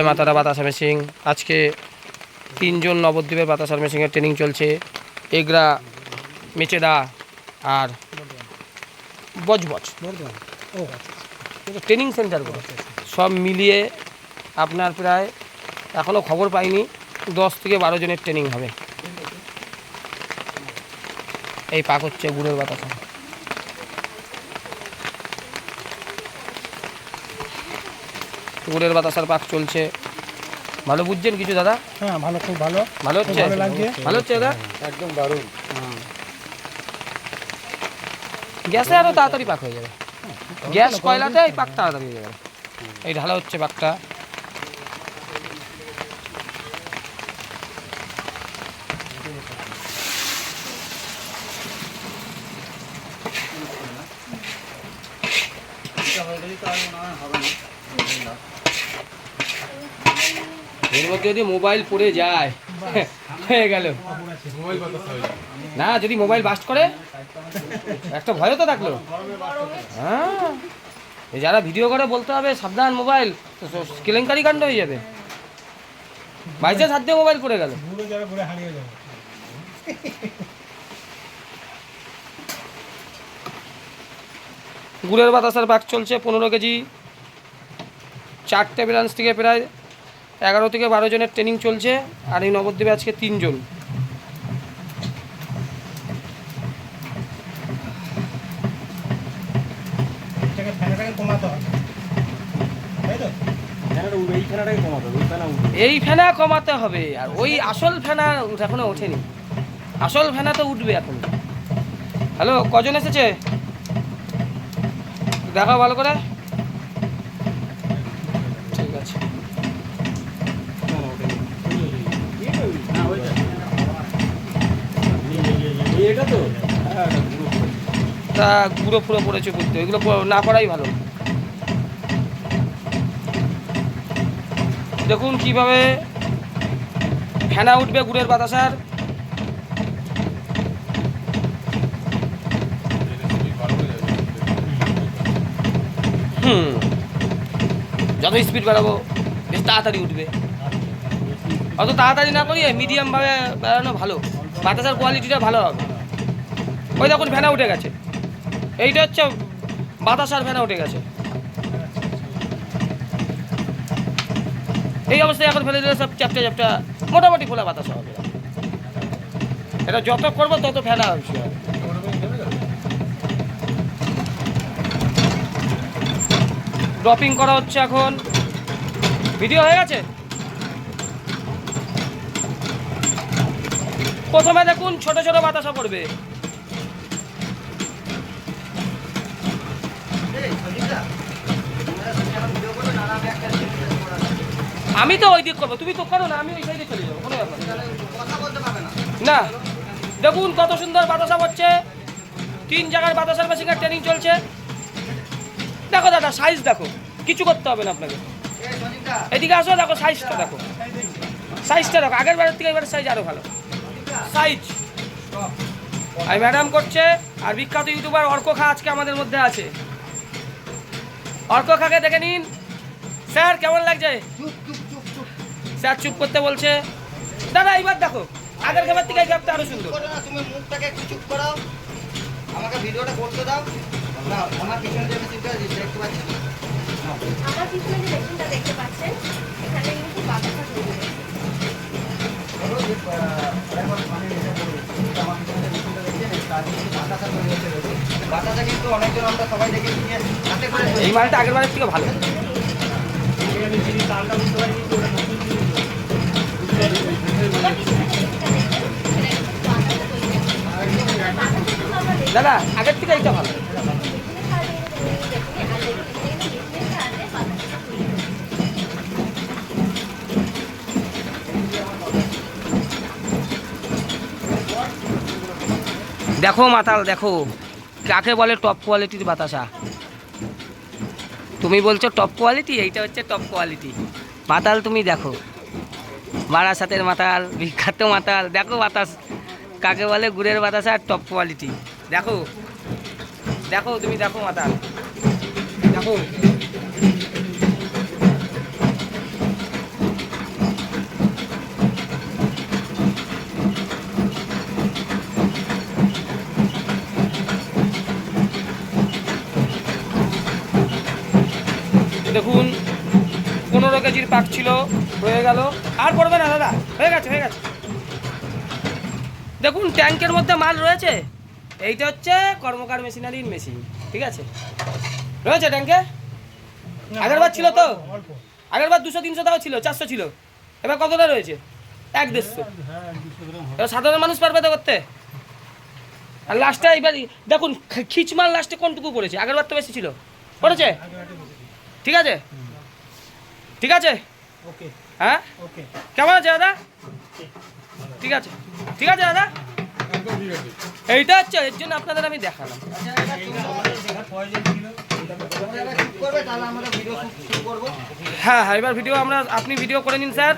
মাতারা বাতাসা মেশিন আজকে 3 জন নবদ্বীপের বাতাসার মেশিনের ট্রেনিং চলছে। এগরা, মেচেদা আর বজবজ ট্রেনিং সেন্টারগুলো সব মিলিয়ে আপনার প্রায় এখনও খবর পাইনি 10 থেকে 12 জনের ট্রেনিং হবে। এই পাক হচ্ছে গুড়ের বাতাসা। গুড়ের বাতাসার পাক চলছে। ভালো বুঝছেন কিছু দাদা? হ্যাঁ ভালো, খুব ভালো। ভালো হচ্ছে, ভালো লাগছে, ভালো হচ্ছে দাদা, একদম দারুণ। গ্যাসে আরও তাড়াতাড়ি পাক হয়ে যাবে। গ্যাস কয়লাতে এই পাক তাড়াতাড়ি হয়ে যাবে। এই ঢালা হচ্ছে পাকটা। এর মধ্যে যদি মোবাইল পড়ে যায় হয়ে গেল না, যদি মোবাইল বাস্ট করে একটা ভয় তো থাকলো। হ্যাঁ, যারা ভিডিও করে বলতে হবে সাবধান, মোবাইল কেলেঙ্কারি কাণ্ড হয়ে যাবে। বাইচান্স হাত দিয়ে মোবাইল পড়ে গেল। গুড়ের বাতাসার পাক চলছে 15 কেজি। 4টে ব্রাঞ্চ থেকে প্রায় 11 থেকে 12 জনের ট্রেনিং চলছে। আর এই নবদ্বীপে আজকে 3 জন। এই ফেনা কমাতে হবে, আর ওই আসল ফেনা এখনো ওঠেনি। আসল ফেনা তো উঠবে এখন। হ্যালো, কজন এসেছে দেখাও ভালো করে। ঠিক আছে, তা গুঁড়ো ফুড়ো পড়েছে বুঝতে, এগুলো না পড়াই ভালো। দেখুন কিভাবে ফেনা উঠবে গুড়ের বাতাসার। যত স্পিড বাড়াবো বেশ তাড়াতাড়ি উঠবে। অত তাড়াতাড়ি না করিয়ে মিডিয়ামভাবে বেড়ানো ভালো, বাতাসার কোয়ালিটিটা ভালো হবে। ওই দেখুন ফেনা উঠে গেছে, এইটা হচ্ছে বাতাসার ফেনা উঠে গেছে। এই অবস্থায় এখন ফেলে দিলে সব চ্যাপটা চ্যাপটা মোটামুটি খোলা বাতাসা হবে। এটা যত করবো তত ফেনা হবে। ড্রপিং করা হচ্ছে এখন। ভিডিও হয়ে গেছে। প্রথমে দেখুন ছোট ছোট বাতাসা পড়বে। আমি তো ওই দিক করবো, তুমি তো করো না, আমি ওই সাইডে চলে যাবো, কোনো ব্যাপার না। দেখুন কত সুন্দর বাতাসা পড়ছে। 3 জায়গায় বাতাসার মেশিনের ট্রেনিং চলছে। দেখো দাদা, সাইজ দেখো, কিছু করতে হবে না আপনাকে। এদিকে আসো, দেখো সাইজটা দেখো, সাইজটা দেখো। আগের বারের থেকে এবারের সাইজ আরো ভালো সাইজ। আর ম্যাডাম করছে। আর বিখ্যাত ইউটিউবার অর্ক খা আজকে আমাদের মধ্যে আছে। অর্ক খাকে দেখে নিন। স্যার কেমন লাগছে? স্যার চুপ করতে বলছে। দাদা এইবার দেখো, আগের গ্যাপের থেকে এই গ্যাপটা আরো সুন্দর। তুমি মুখটাকে একটু চুপ করাও, আমাকে ভিডিওটা করতে দাও। না, আমার পিছনে যে মেশিনটা দেখতে পাচ্ছেন, আমার পিছনে যে মেশিনটা দেখতে পাচ্ছেন, এখানে কিন্তু বাতাসা তৈরি হচ্ছে। বলো যে মানে এটা বলুন, আমার পিছনে যে মেশিনটা দেখছেন, তার কিন্তু বাতাসা তৈরি হচ্ছে। বাতাসা কিন্তু অনেকজন আমরা সবাই দেখেছি যে হাতে করে এই মালটা আগের বারের থেকে ভালো। তালটা বুঝতে পারি, কিন্তু ওটা নতুন জিনিস। দাদা আগের থেকে এইটা ভালো। দেখো মাতাল, দেখো কাকে বলে টপ কোয়ালিটির বাতাসা। তুমি বলছো টপ কোয়ালিটি, এইটা হচ্ছে টপ কোয়ালিটি মাতাল। তুমি দেখো, বারাসাতের মাতাল, বিখ্যাত মাতাল। দেখো বাতাস কাকে বলে, গুড়ের বাতাসা আর টপ কোয়ালিটি। দেখো দেখো, তুমি দেখো মাতাল, দেখো। কেজির পাক ছিল, হয়ে গেল। আর পড়বে না দাদা, হয়ে গেছে হয়ে গেছে। দেখুন ট্যাঙ্কের মধ্যে মাল রয়েছে। এইটা হচ্ছে কর্মকার মেশিনারির মেশিন, ঠিক আছে, রয়েছে ট্যাঙ্কে। আগেরবার ছিল তো, আগেরবার 200-300 টাকা ছিল, 400 ছিল, এবার কতটা রয়েছে? 1-150। এবার সাধারণ মানুষ পারবে তো করতে। আর লাস্টে এবার দেখুন খিচমাল লাস্টে কোনটুকু পড়েছে, আগেরবার তো বেশি ছিল, পড়েছে, ঠিক আছে ঠিক আছে। হ্যাঁ কেমন আছে দাদা? ঠিক আছে ঠিক আছে দাদা, এইটা হচ্ছে, এর জন্য আপনাদের আমি দেখালাম। হ্যাঁ হ্যাঁ, এবার ভিডিও আপনি ভিডিও করে নিন স্যার।